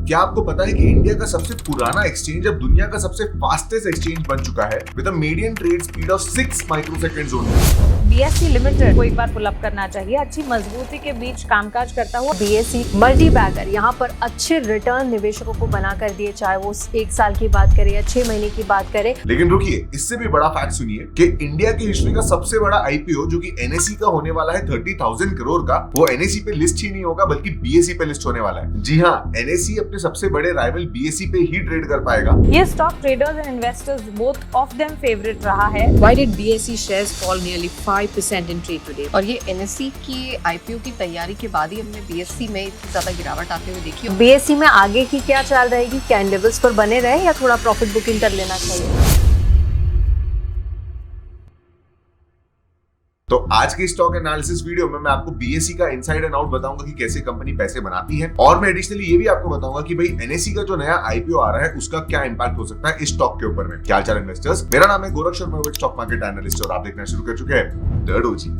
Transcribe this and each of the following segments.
क्या आपको पता है कि इंडिया का सबसे पुराना एक्सचेंज अब दुनिया का सबसे फास्टेस्ट एक्सचेंज बन चुका है with a median trade speed of 6 microseconds only. BSE limited को एक बार पुल अप करना चाहिए। अच्छी मजबूती के बीच कामकाज करता हुआ बीएसई मल्टी बैगर यहाँ पर अच्छे रिटर्न निवेशकों को बना कर दिए, चाहे वो 1 साल की बात करे या 6 महीने की बात करे। लेकिन रुकिए, इससे भी बड़ा फैक्ट सुनिए कि इंडिया की हिस्ट्री का सबसे बड़ा आईपीओ जो कि एनएसई का होने वाला है 30,000 करोड़ का, वो एनएसई पे लिस्ट ही नहीं होगा बल्कि बीएसई पे लिस्ट होने वाला है। जी हाँ, एनएसई अपने सबसे बड़े राइवल बीएसई पे ही ट्रेड कर पाएगा। ये stock traders and investors both of them favourite रहा है। Why did BSE shares fall nearly 5% in trade today? और ये NSE की IPO की तैयारी के बाद ही हमने BSE में इतनी ज्यादा गिरावट आते हुए देखी। बीएसई में आगे की क्या चाल रहेगी, क्या इन लेवल्स पर बने रहे या थोड़ा प्रॉफिट बुकिंग कर लेना चाहिए? तो आज की स्टॉक एनालिसिस वीडियो में मैं आपको बीएसई का इनसाइड एंड आउट बताऊंगा कि कैसे कंपनी पैसे बनाती है, और मैं एडिशनली ये भी आपको बताऊंगा कि भाई एनएसई का जो नया आईपीओ आ रहा है उसका क्या इंपैक्ट हो सकता है इस स्टॉक के ऊपर में। क्या हाल इन्वेस्टर्स, मेरा नाम है Gorakh Sharma, stock market analyst, और आप देखना शुरू कर चुके हैं द डोजी।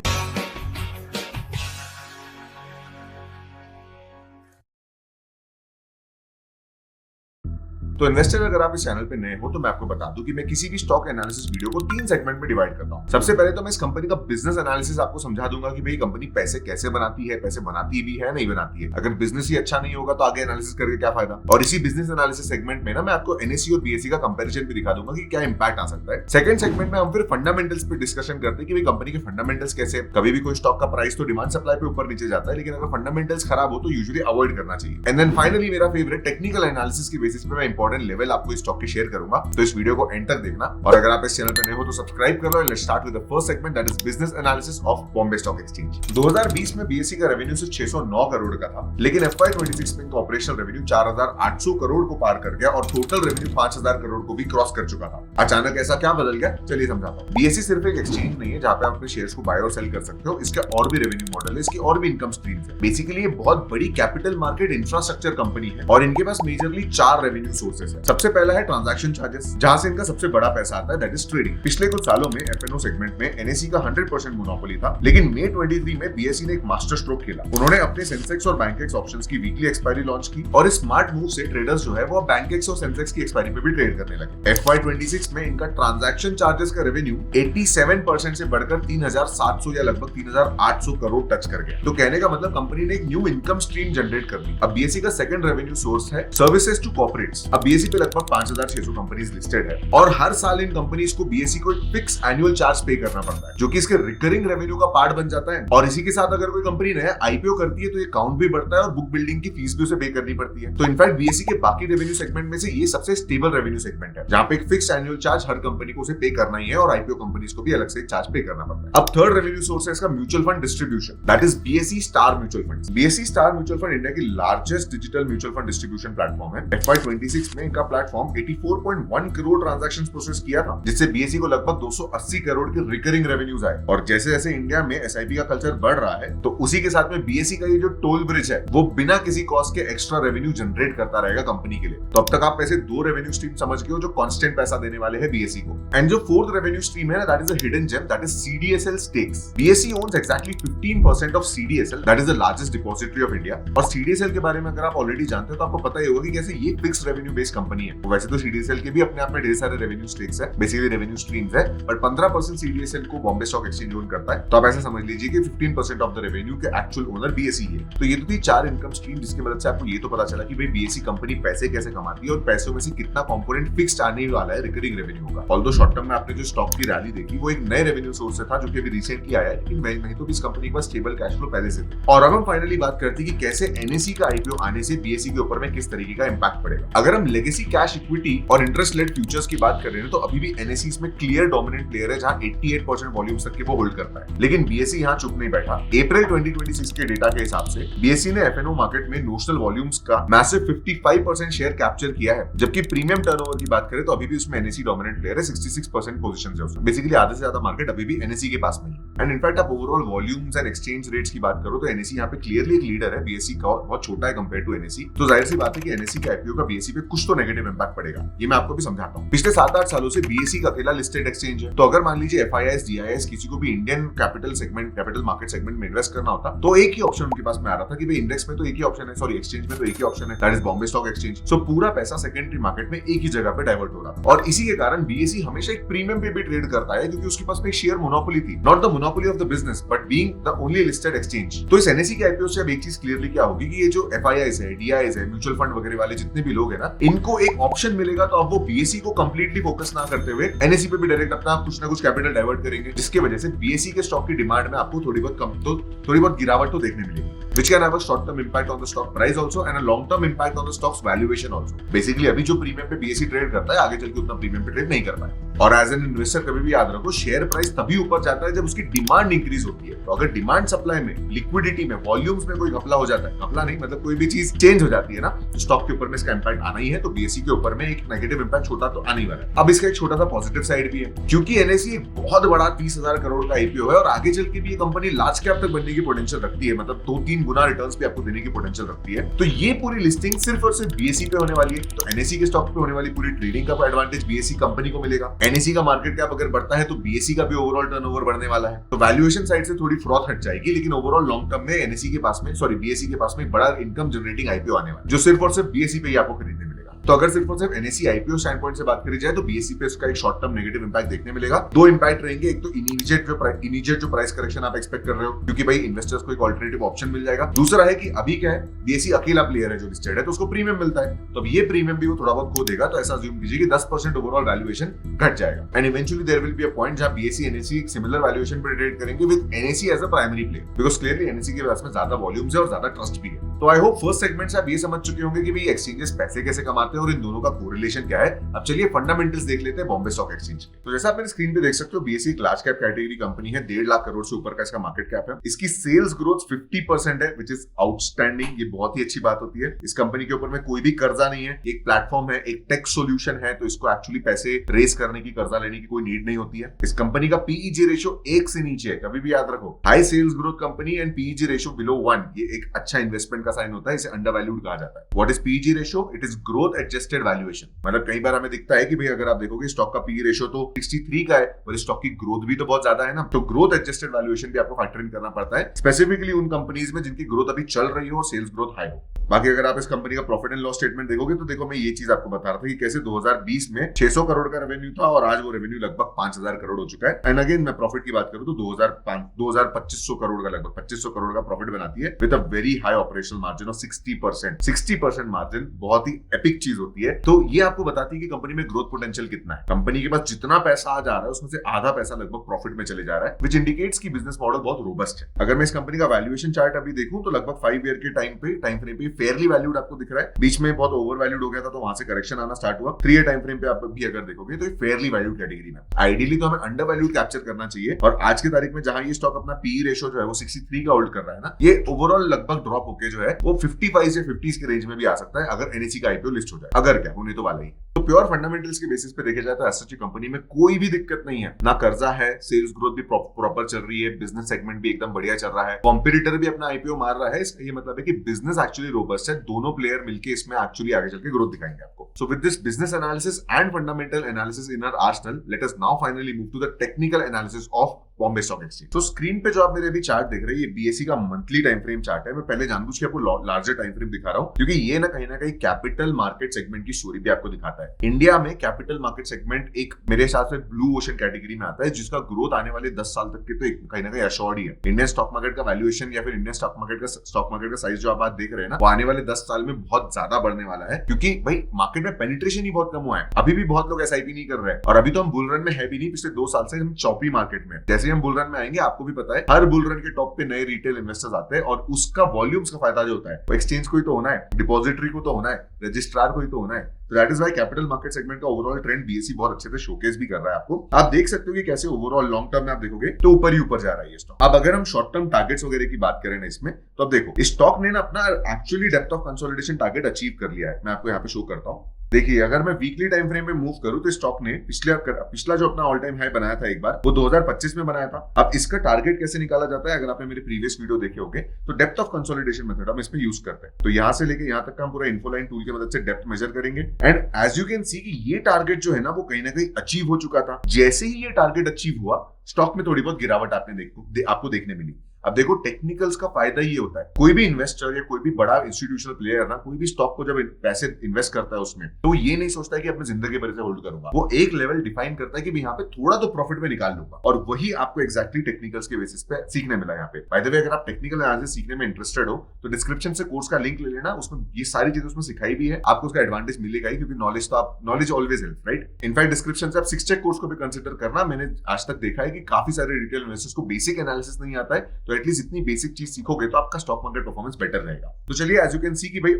तो इन्वेस्टर, अगर आप इस चैनल पे नए हो तो मैं आपको बता दूं कि मैं किसी भी स्टॉक एनालिसिस वीडियो को 3 सेगमेंट में डिवाइड करता हूं। सबसे पहले तो मैं इस कंपनी का बिजनेस एनालिसिस आपको समझा दूंगा कि भाई कंपनी पैसे कैसे बनाती है, पैसे बनाती भी है नहीं बनाती है। अगर बिजनेस ही अच्छा नहीं होगा तो आगे एनालिसिस करके क्या फायदा। और इसी बिजनेस एनालिसिस सेगमेंट में ना मैं आपको एनएसई और बीएसई का कंपैरिजन भी दिखा दूंगा कि क्या इंपैक्ट आ सकता है। सेकंड सेगमेंट में हम फिर फंडामेंटल्स पे डिस्कशन करते हैं कि भाई कंपनी के फंडामेंटल्स कैसे। कभी भी कोई स्टॉक का प्राइस तो डिमांड सप्लाई पे ऊपर नीचे जाता है, लेकिन अगर फंडामेंटल्स खराब हो तो यूजुअली अवॉइड करना चाहिए। एंड देन फाइनली मेरा फेवरेट टेक्निकल एनालिसिस की बेसिस पे मैं इंपॉर्टेंट लेवल आपको स्टॉक की शेयर करूंगा, तो इस वीडियो को एंड तक देखना। और अगर आप इस चैनल पे नए हो तो सब्सक्राइब कर लो। Let's start with the first segment, that is business analysis of Bombay stock exchange. 2020 में बीएसई का रेवेन्यू से 609 करोड़ का था, लेकिन FY26 में इनका ऑपरेशनल रेवेन्यू 4,800 करोड़ को पार कर गया और टोटल रेवेन्यू 5,000 करोड़ को भी क्रॉस कर चुका था। अचानक ऐसा क्या बदल गया, चलिए समझाता हूं। बीएसई सिर्फ एक एक्सचेंज नहीं है जहां पे आप अपने शेयर्स को बाय और सेल कर सकते हो। इसके और भी रेवेन्यू मॉडल है, इसकी और भी इनकम स्ट्रीम्स है। बेसिकली ये बहुत बड़ी कैपिटल मार्केट इंफ्रास्ट्रक्चर कंपनी है और इनके पास मेजरली 4 रेवेन्यू सोर्सेस है। सबसे पहला है ट्रांजैक्शन चार्जेस, जहां से इनका सबसे बड़ा पैसा आता है, दैट इज ट्रेडिंग। पिछले कुछ सालों में एफएनओ सेगमेंट में एनएसई का 100% मोनोपोली था, लेकिन मई 23 में बीएसई ने एक मास्टर स्ट्रोक खेला। उन्होंने अपने सेंसेक्स और बैंकेक्स ऑप्शंस की वीकली एक्सपायरी लॉन्च की और इस स्मार्ट मूव से ट्रेडर्स जो है वो बैंकेक्स और सेंसेक्स की एक्सपायरी पे भी ट्रेड करने लगे। FY26 में इनका ट्रांजैक्शन चार्जेस का रेवेन्यू 87% से बढ़कर 3,700 या लगभग 3,800 करोड़ टच कर गया। तो कहने का मतलब कंपनी ने एक न्यू इनकम स्ट्रीम जनरेट कर दी। अब बीएसई का सेकंड रेवेन्यू सोर्स है सर्विसेज टू कॉर्पोरेट्स। अब बीएसई पे लगभग 5,600 कंपनीज लिस्टेड है और हर साल इन कंपनीज को बीएसई को एक फिक्स एनुअल चार्ज पे करना पड़ता है, जो कि इसके रिकरिंग रेवेन्यू का पार्ट बन जाता है। और इसी के साथ अगर कोई कंपनी नया आईपीओ करती है तो ये काउंट भी बढ़ता है और बुक बिल्डिंग की फीस भी उसे पे करनी पड़ती है। तो इनफैक्ट बीएसई के बाकी रेवेन्यू सेगमेंट में से ये सबसे स्टेबल रेवेन्यू सेगमेंट है, जहां पे एक फिक्स एनुअल चार्ज हर कंपनी को उसे पे करना ही है और आईपीओ कंपनीज को भी अलग से चार्ज पे करना पड़ता है। अब थर्ड रेवेन्यू सोर्स है इसका mutual fund distribution, that is BSE star mutual fund. BSE star mutual fund India की largest digital mutual fund distribution platform है। FY26 में इनका प्लेटफॉर्म 84.1 करोड़ ट्रांजैक्शंस प्रोसेस किया था, जिससे बीएसई को लगभग 280 करोड़ के रिकरिंग रेवेन्यूज आए। और जैसे जैसे इंडिया में एसआईपी का कल्चर बढ़ रहा है, तो उसी के साथ में बीएसई का ये जो टोल ब्रिज है वो बिना किसी कॉस्ट के एक्स्ट्रा रेवेन्यू जनरेट करता रहेगा कंपनी के लिए। तो अब तक आप ऐसे 2 रेवेन्यू स्ट्रीम समझ गए हो जो कांस्टेंट पैसा देने वाले हैं बीएसई को। एंड जो फोर्थ रेवेन्यू स्ट्रीम है ना, that is a hidden gem, that is CDSL stakes. BSE owns exactly 15% of CDSL, that is the largest depository of India. और सीडीएसएल के बारे में अगर आप ऑलरेडी जानते हो तो आपको पता ही होगा कि कैसे ये फिक्स रेवेन्यू बेस्ड कंपनी है। वैसे तो सीडीएसएल के भी अपने आप में ढेर सारे रेवेन्यू स्टेक्स है, बेसिकली रेवेन्यू स्ट्रीम्स है, पर 15% सीडीएसएल को बॉम्बे स्टॉक एक्सचेंज ओन करता है। तो आप ऐसा समझ लीजिए कि 15% ऑफ द रेवेन्यू के एक्चुअल ओनर बीएसई है। तो ये तो थी 4 इनकम स्ट्रीम, जिसकी मदद से आपको ये तो पता चला कि भाई बीएसई कंपनी पैसे कैसे कमाती है और पैसों में से कितना कंपोनेंट फिक्स्ड आने वाला है रिकरिंग रेवेन्यू का। ऑल्दो शॉर्ट टर्म में आपने जो स्टॉक की रैली देखी वो एक नए रेवेन्यू सोर्स से था जो कि अभी रिसेंटली आया है, लेकिन नहीं तो इस कंपनी के पास स्टेबल कैश फ्लो पहले से थे। और अब हम फाइनली बात करते हैं कि कैसे एनएसई का आईपीओ आने से बीएसई के ऊपर में किस तरीके का इंपैक्ट पड़ेगा। अगर हम लेगेसी कैश इक्विटी और इंटरेस्ट लेड फ्यूचर्स की बात कर रहे हैं तो अभी भी एनएसई इसमें क्लियर डोमिनेंट प्लेयर है, जहां 88% वॉल्यूम्स तक के वो होल्ड करता है। लेकिन बीएसई यहां चुप नहीं बैठा। अप्रैल 2026 के डेटा के हिसाब से बीएसई ने एफएनओ मार्केट में नोशनल वॉल्यूम्स का मैसिव 55% शेयर कैप्चर किया है, जबकि प्रीमियम टर्नओवर की बात करें तो अभी भी उसमें एनएसई डोमिनेंट प्लेयर है, 66% पोजीशंस है उसमें। बेसिकली आधे से ज्यादा मार्केट अभी भी एनएसई के पास में है। एंड इनफैक्ट आप overall volumes and exchange rates की बात करो तो एनएसई यहाँ पे क्लियरली एक लीडर है, बीएसई का बहुत छोटा है कंपेयर टू एनएसई। तो जाहिर सी बात है कि एनएसई के आईपीओ का बीएसई पे कुछ तो नेगेटिव इंपैक्ट पड़ेगा। ये मैं आपको भी समझाता हूँ। पिछले 7-8 सालों से बीएसई का अकेला लिस्टेड एक्सचेंज है, तो अगर मान लीजिए एफआईआईएस, डीआईएस किसी को भी इंडियन कैपिटल मार्केट सेगमेंट में इन्वेस्ट करना होता तो एक ही ऑप्शन उनके पास में आ रहा था कि भाई इंडेक्स में तो एक ही ऑप्शन है, सॉरी एक्सचेंज में तो एक ही ऑप्शन है, that is Bombay stock exchange. So पूरा पैसा सेकेंडरी मार्केट में एक ही जगह पे डाइवर्ट हो रहा था और इसी के कारण बीएसई हमेशा एक प्रीमियम पे भी ट्रेड करता है क्योंकि उसके पास में एक शेयर मोनोपोली थी, not the monopoly of the business but being the only listed exchange. तो इस एनएसई के आईपीओ से अब एक चीज क्लियरली क्या होगी कि ये जो एफआईआईएस है, डीआईएस है, म्यूचुअल फंड वगैरह वाले जितने भी लोग हैं ना, इनको एक ऑप्शन मिलेगा तो अब वो बीएसई को कंप्लीटली फोकस ना करते हुए एनएसई पे भी डायरेक्ट अपना कुछ ना कुछ कैपिटल डाइवर्ट करेंगे, जिसकी वजह से बीएसई के स्टॉक की डिमांड में आपको थोड़ी बहुत गिरावट तो देखने मिलेगी, which can have a short term impact on the stock price also and a long term impact on the stock's valuation also. Basically अभी जो प्रीमियम पे बीएसई ट्रेड करता है आगे चल के उतना प्रीमियम पे ट्रेड नहीं कर पाए। और एज एन इन्वेस्टर कभी भी याद रखो, शेयर प्राइस तभी ऊपर जाता है जब उसकी डिमांड इंक्रीज होती है। तो अगर डिमांड सप्लाई में, लिक्विडिटी में, वॉल्यूम्स में कोई घपला हो जाता है, घपला नहीं मतलब कोई भी चीज चेंज हो जाती है ना, तो स्टॉक के ऊपर में इसका इंपैक्ट आना ही है। तो बीएसई के ऊपर में एक नेगेटिव इंपैक्ट छोटा तो आने वाला है। अब इसका एक छोटा सा पॉजिटिव साइड भी है, क्योंकि एनएसई एक बहुत बड़ा 30,000 करोड़ का आईपीओ है और आगे चल के भी ये कंपनी लार्ज कैप तक बनने की पोटेंशियल रखती है, मतलब 2-3 गुना रिटर्न्स भी आपको देने की पोटेंशियल रखती है। तो ये पूरी लिस्टिंग सिर्फ और सिर्फ बीएसई पे होने वाली है। तो एनएसई के स्टॉक पे होने वाली पूरी ट्रेडिंग का एडवांटेज बीएसई कंपनी को मिलेगा। एनएसई का मार्केट कैप अगर बढ़ता है तो बीएसई का भी ओवरऑल टर्नओवर बढ़ने वाला है। तो वैल्यूएशन साइड से थोड़ी फ्रॉथ हट जाएगी, लेकिन ओवरऑल लॉन्ग टर्म में एनएसई के पास में, सॉरी बीएसई के पास में बड़ा इनकम जनरेटिंग आईपीओ आने वाला है, जो सिर्फ और सिर्फ बीएसई पे ही आपको खरीदने मिलेगा। तो अगर सिर्फ और सिर्फ एनएसई आईपीओ स्टैंड पॉइंट से बात करी जाए तो बीएसई पे इसका एक शॉर्ट टर्म नेगेटिव इंपैक्ट देखने मिलेगा। दो इंपैक्ट रहेंगे, एक तो इमीडिएट जो प्राइस करेक्शन आप एक्सपेक्ट कर रहे हो क्योंकि भाई इन्वेस्टर्स को एक ऑल्टरनेटिव ऑप्शन मिल जाएगा। दूसरा है कि अभी क्या है, बीएसई अकेला प्लेयर है जो लिस्टेड है तो उसको प्रीमियम मिलता है, तो अब ये प्रीमियम भी वो थोड़ा बहुत खो देगा। तो ऐसा अज्यूम कीजिए कि 10% ओवरऑल वैल्यूएशन घट जाएगा and eventually there will be a point जहां बीएसई एनएसई एक सिमिलर वैल्यूएशन पर ट्रेड करेंगे with NSE as a primary player, because clearly NSE के पास में ज्यादा वॉल्यूम्स है और ज्यादा ट्रस्ट भी है। तो आई होप फर्स्ट सेगमेंट से आप ये समझ चुके होंगे कि भाई एक्सचेंजेस पैसे कैसे कमाते हैं और इन दोनों का कोरिलेशन क्या है। अब चलिए फंडामेंटल्स देख लेते हैं बॉम्बे स्टॉक एक्सचेंज के। तो जैसा आप मेरे स्क्रीन पे देख सकते हो, बीएसई एक लार्ज कैप कैटेगरी कंपनी है, 1.5 लाख करोड़ से ऊपर का इसका मार्केट कैप है। इसकी सेल्स ग्रोथ 50% है, विच इज आउटस्टैंडिंग। ये बहुत ही अच्छी बात होती है। इस कंपनी के ऊपर में कोई भी कर्जा नहीं है, एक प्लेटफॉर्म है, एक टेक सोल्यूशन है, तो इसको एक्चुअली पैसे रेस करने की, कर्जा लेने की कोई नीड नहीं होती है। इस कंपनी का पीईजी रेशियो 1 से नीचे है, कभी भी याद रखो। High sales growth company and PEG ratio below 1, ये एक अच्छा इन्वेस्टमेंट का साइन होता है, इसे अंडरवैल्यूड कहा जाता है। What is PEG ratio? It is growth adjusted valuation. मतलब कई बार हमें दिखता है कि भाई अगर आप देखोगे स्टॉक का पी रेशियो तो 63 का है और स्टॉक की ग्रोथ भी तो बहुत ज्यादा है ना, तो ग्रोथ एडजस्टेड वैल्यूएशन भी आपको फैक्टर इन करना पड़ता है, स्पेसिफिकली उन कंपनीज में जिनकी ग्रोथ अभी चल रही हो और सेल्स ग्रोथ हाई हो। बाकी अगर आप इस कंपनी का प्रॉफिट एंड लॉस स्टेटमेंट देखोगे तो देखो मैं ये चीज आपको बता रहा था कि कैसे 2020 में 600 करोड़ का रेवेन्यू था और आज वो रेवेन्यू लगभग 5000 करोड़ हो चुका है। एंड अगेन मैं प्रॉफिट की बात करूं तो 2500 करोड़ का, लगभग 2500 करोड़ का प्रॉफिट बनाती है with a very high operational margin of 60% margin. बहुत ही एपिक चीज होती है। तो ये आपको बताती है कि कंपनी में ग्रोथ पोटेंशियल कितना है। कंपनी के पास जितना पैसा आ जा रहा है उसमें से आधा पैसा लगभग प्रॉफिट में चले जा रहा है, विच इंडिकेट्स की बिजनेस मॉडल बहुत रोबस्ट है। अगर मैं इस कंपनी का वैल्यूएशन चार्ट अभी देखूं तो लगभग 5 ईयर के टाइम फ्रेम पे फेयरली वैल्यूड आपको दिख रहा है। बीच में बहुत ओवर वैल्यूड हो गया था तो वहां से करेक्शन आना स्टार्ट हुआ। 3 ईयर टाइम फ्रेम पे आप भी अगर देखोगे तो फेयरली वैल्यूड कैटेगरी में। आइडियली तो हमें अंडर वैल्यूड कैप्चर करना चाहिए और आज की तारीख में जहां ये स्टॉक अपना पी रेशियो जो है वो 63 का होल्ड कर रहा है ना, ये ओवरऑल लगभग ड्रॉप होके जो है वो 55 या 50 के रेंज में भी आ सकता है अगर एनएसई का आईपीओ लिस्ट हो जाए। अगर क्या होने तो वाला ही। तो प्योर फंडामेंटल्स के बेसिस पे देखे जाए तो एसएच कंपनी में कोई भी दिक्कत नहीं है, ना कर्जा है, सेल्स ग्रोथ भी प्रॉपर चल रही है, बिजनेस सेगमेंट भी एकदम बढ़िया चल रहा है, कॉम्पिटिटर भी अपना आईपीओ मार रहा है। इसका ये मतलब है कि बिजनेस एक्चुअली रोबस्ट है। दोनों प्लेयर मिलकर इसमें एक्चुअली आगे चल के ग्रोथ दिखाएंगे आपको। So with this business analysis and fundamental analysis in our arsenal, let us now finally move to the technical analysis of Bombay stock Exchange. तो स्क्रीन पे जो आप मेरे अभी चार्ट देख रहे हैं ये बीएसई का मंथली टाइम फ्रेम चार्ट है। मैं पहले जानबूझ के आपको लार्जर टाइम फ्रेम दिखा रहा हूं क्योंकि ये ना कहीं कैपिटल मार्केट सेगमेंट की स्टोरी भी आपको दिखाता है। इंडिया में कैपिटल मार्केट सेगमेंट एक मेरे हिसाब से ब्लू ओशन कैटेगरी में आता है जिसका ग्रोथ आने वाले 10 साल तक के तो कहीं ना कहीं अश्योर्ड ही है। इंडियन स्टॉक मार्केट का वैल्यूएशन या फिर इंडियन स्टॉक मार्केट का साइज जो आप देख रहे हैं ना, वो आने वाले 10 साल में बहुत ज्यादा बढ़ने वाला है क्योंकि भाई मार्केट में पेनिट्रेशन ही बहुत कम हुआ है। अभी भी बहुत लोग एसआईपी नहीं कर रहे हैं और अभी तो हम बुल रन में है भी नहीं। पिछले 2 साल से हम चौपी मार्केट में, जैसे हम बुल रन में आएंगे आपको भी पता है हर बुल रन के टॉप पे नए रिटेल इन्वेस्टर्स आते हैं और उसका वॉल्यूम्स का फायदा जो होता है वो एक्सचेंज को ही तो होना है, डिपॉजिटरी को तो होना है, रजिस्ट्रार को ही तो होना है। तो that is why capital market segment का ओवरऑल ट्रेंड बीएसई बहुत अच्छे से शोकेस भी कर रहा है आपको। आप देख सकते हो कि कैसे ओवरऑल लॉन्ग टर्म में आप देखोगे तो ऊपर ही ऊपर जा रहा है ये स्टॉक। अब अगर हम शॉर्ट टर्म टारगेट्स वगैरह की बात करें ना इसमें, तो अब देखो इस स्टॉक ने ना अपना actually depth of consolidation target achieve कर लिया है। मैं आपको यहाँ पे शो करता हूँ। देखिए अगर मैं वीकली टाइम फ्रेम में मूव करूं तो स्टॉक ने पिछला जो अपना ऑल टाइम हाई बनाया था एक बार, वो 2025 में बनाया था। अब इसका टारगेट कैसे निकाला जाता है, अगर आपने मेरे प्रीवियस वीडियो देखे होंगे तो डेप्थ ऑफ कंसोलिडेशन मेथड हम इसमें यूज करते हैं। तो यहां से लेके यहां तक का हम पूरा इन्फोलाइन टूल की मदद से डेप्थ मेजर करेंगे and as you can see कि ये टारगेट जो है ना वो कहीं ना कहीं अचीव हो चुका था। जैसे ही ये टारगेट अचीव हुआ स्टॉक में थोड़ी बहुत गिरावट आपको देखने मिली। अब देखो टेक्निकल्स का फायदा ये होता है, कोई भी इन्वेस्टर या कोई भी बड़ा इंस्टीट्यूशनल प्लेयर ना कोई भी स्टॉक को जब पैसे इन्वेस्ट करता है उसमें, तो ये नहीं सोचता है कि अपनी जिंदगी भर से होल्ड करूंगा। वो एक लेवल डिफाइन करता है कि यहाँ पे थोड़ा तो प्रॉफिट में निकाल लूंगा, और वही आपको एक्जैक्टली टेक्निकल्स के बेसिस पे सीखने मिला यहाँ पे। बाय द वे अगर आप टेक्निकल एनालिसिस सीखने में इंटरेस्टेड हो तो डिस्क्रिप्शन से कोर्स का लिंक ले लेना, उसमें ये सारी चीजें उसमें सिखाई भी है, आपको उसका एडवांटेज मिलेगा ही, क्योंकि knowledge always help, right. In fact description से आप 6 चेक कोर्स को भी कंसिडर करना। मैंने आज तक देखा है कि काफी सारे रिटेल इन्वेस्टर्स को बेसिक एनालिसिस नहीं आता है, तो एटलीस्ट इतनी बेसिक चीज सीखोगे तो आपका स्टॉक मार्केट परफॉर्मेंस बेटर रहेगा। तो चलिए एज यू कैन सी कि भाई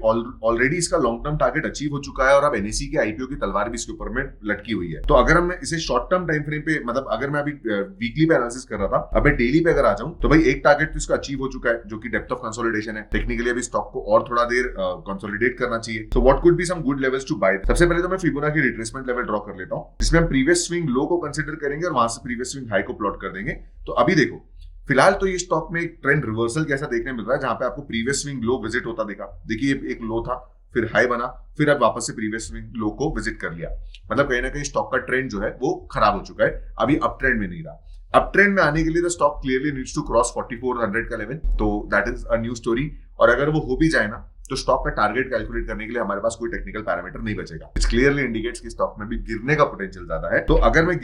ऑलरेडी इसका लॉन्ग टर्म टारगेट अचीव हो चुका है और अब एनएसई के आईपीओ की तलवार भी इसके ऊपर में लटकी हुई है। तो अगर हम इसे शॉर्ट टर्म टाइम फ्रेम पे, मतलब अगर मैं अभी वीकली पे एनालिसिस कर रहा था, अब मैं डेली पे अगर आ जाऊं तो भाई एक टारगेट तो इसका अचीव हो चुका है जो कि डेप्थ ऑफ कंसोलिडेशन है। टेक्निकली अभी स्टॉक को और थोड़ा देर कंसोलिडेट करना चाहिए। So what could be some good levels to buy. सबसे पहले तो मैं फिबोनाची रिट्रेसमेंट लेवल ड्रॉ कर लेता हूं, जिसमें हम प्रीवियस स्विंग लो को कंसीडर करेंगे और वहां से प्रीवियस स्विंग हाई को प्लॉट कर देंगे। तो अभी देखो फिलहाल तो ये स्टॉक में एक ट्रेंड रिवर्सल जैसा देखने मिल रहा है, जहां पे आपको प्रीवियस स्विंग लो विजिट होता देखा। देखिए एक लो था, फिर हाई बना, फिर अब वापस से प्रीवियस स्विंग लो को विजिट कर लिया। मतलब कहीं ना कहीं स्टॉक का ट्रेंड जो है वो खराब हो चुका है, अभी अप ट्रेंड में नहीं रहा। अप ट्रेंड में आने के लिए the stock clearly needs to cross 4400 का लेवल, तो that is a new story. और अगर वो हो भी जाए ना तो स्टॉक का टारगेट कैलकुलेट करने के लिए हमारे पास कोई टेक्निकल पैरामीटर नहीं बचेगा, which clearly indicates कि स्टॉक में भी गिरने का पोटेंशियल ज्यादा है। तो अगर मैं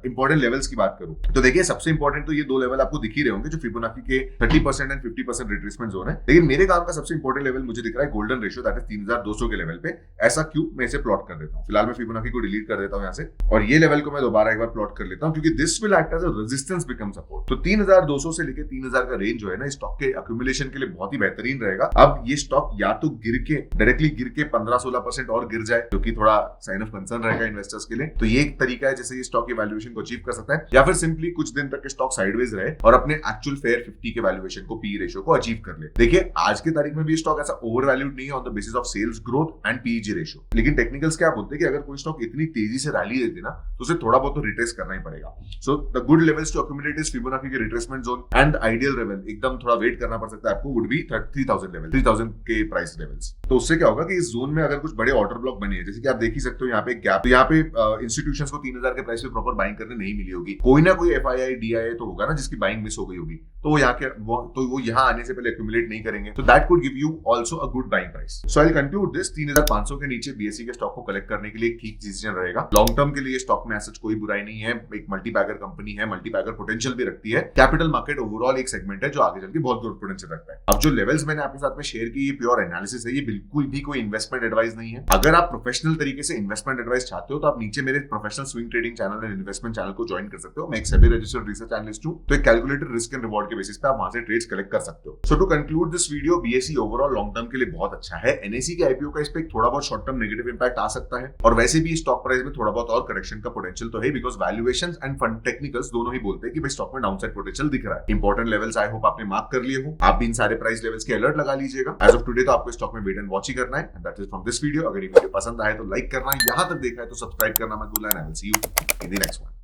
इंपॉर्टेंट लेवल्स की बात करूं तो देखिए सबसे इंपॉर्टेंट तो ये दो लेवल आपको दिख ही रहे होंगे जो फिबोनाची के 30% एंड 50% रिट्रेसमेंट जोन है। लेकिन मेरे काम का सबसे इंपॉर्टेंट लेवल मुझे दिख रहा है गोल्डन रेशियो, दैट इज 3200 के लेवल पे। ऐसा क्यों, मैं इसे प्लॉट कर देता हूं। फिलहाल मैं फिबोनाची को डिलीट कर देता हूं यहां से, और ये लेवल को मैं दोबारा एक बार प्लॉट कर लेता हूं, क्योंकि this will act as a resistance become support. तो 3200 से लेकर 3000 का रेंज जो है ना स्टॉक के अक्यूमुलेशन के लिए बहुत ही बेहतरीन रहेगा। अब ये स्टॉक या तो डायरेक्टली गिर के 15-16% और गिर जाए, जो कि थोड़ा साइन ऑफ कंसर्न रहेगा इन्वेस्टर्स के लिए। तो ये एक तरीका है जैसे ये स्टॉक की वैल्यूएशन को अचीव कर सकता है, या फिर सिंपली कुछ दिन तक स्टॉक साइडवेज रहे और अपने एक्चुअल फेयर 50 के वैल्यूएशन को, पी रेशियो को अचीव कर ले। देखिए आज की तारीख में भी स्टॉक ऐसा ओवर वैल्यूड नहीं है on the basis of sales growth and PEG ratio. लेकिन टेक्निकल्स क्या बोलते हैं कि अगर कोई स्टॉक इतनी तेजी से रैली देती ना तो उसे थोड़ा बहुत तो रिट्रेस करना ही पड़ेगा। So the good levels to accumulate is Fibonacci के retracement zone, and ideal level एकदम थोड़ा वेट करना पड़ सकता है आपको, वुड बी 3000 लेवल, 3000 के प्राइस लेवल्स। तो उससे क्या होगा कि इस जोन में अगर कुछ बड़े ऑर्डर ब्लॉक बने हैं, जैसे कि आप देख ही सकते हो यहाँ पे एक गैप, तो यहाँ पे इंस्टीट्यूशंस को 3000 के प्राइस पे प्रॉपर बाइंग करने नहीं मिली होगी। कोई ना कोई एफआईआई डीआईआई तो होगा ना जिसकी बाइंग मिस हो गई होगी, तो वो यहाँ आने से पहले एक्यूमुलेट नहीं करेंगे। तो that could give you also a good buying price. So I will conclude this, 3500 के नीचे बीएसई के स्टॉक को कलेक्ट करने के लिए एक ठीक डिसीजन रहेगा। लॉन्ग टर्म के लिए स्टॉक में ऐसा कोई बुराई नहीं है, एक मल्टीबैगर कंपनी है, मल्टीबैगर पोटेंशियल भी रखती है। कैपिटल मार्केट ओवरऑल एक सेगमेंट है जो आगे चल के बहुत ग्रोथ पोटेंशियल रखता है। अब जो लेवल्स मैंने आपके साथ में शेयर की, ये प्योर एनालिसिस है, ये बिल्कुल भी कोई इन्वेस्टमेंट एडवाइस नहीं है। अगर आप प्रोफेशनल तरीके से इन्वेस्टमेंट एडवाइस चाहते हो तो आप नीचे मेरे professional swing trading channel and investment channel को ज्वाइन कर सकते हो। मैं एक सेबी रजिस्टर्ड रिसर्च एनालिस्ट हूं, तो एक कैलकुलेटेड रिस्क एंड रिवॉर्ड के बेसिस पे आप वहां से ट्रेड्स कलेक्ट कर सकते हो। So to conclude this video, BSE overall long term के लिए बहुत अच्छा है। एनएसई के आईपीओ का इस पे थोड़ा बहुत शॉर्ट टर्म नेगेटिव इंपैक्ट आ सकता है, और वैसे भी स्टॉक प्राइस में थोड़ा बहुत और करेक्शन का पोटेंशियल तो है, because valuations end fund technicals दोनों ही बोलते हैं कि भाई स्टॉक में डाउनसाइड पोटेंशियल दिख रहा है। इंपॉर्टेंट लेवल्स आई होप आपने मार्क कर लिए हो। आप भी इन सारे प्राइस लेवल्स के अलर्ट लगा लीजिएगा। एज ऑफ टुडे तो आपको स्टॉक में वेट एंड वॉच ही करना है, and that is from this video. अगर ये वीडियो पसंद आए तो लाइक करना, यहां तक देखा है तो सब्सक्राइब करना मत भूलना, and I will see you in the next one.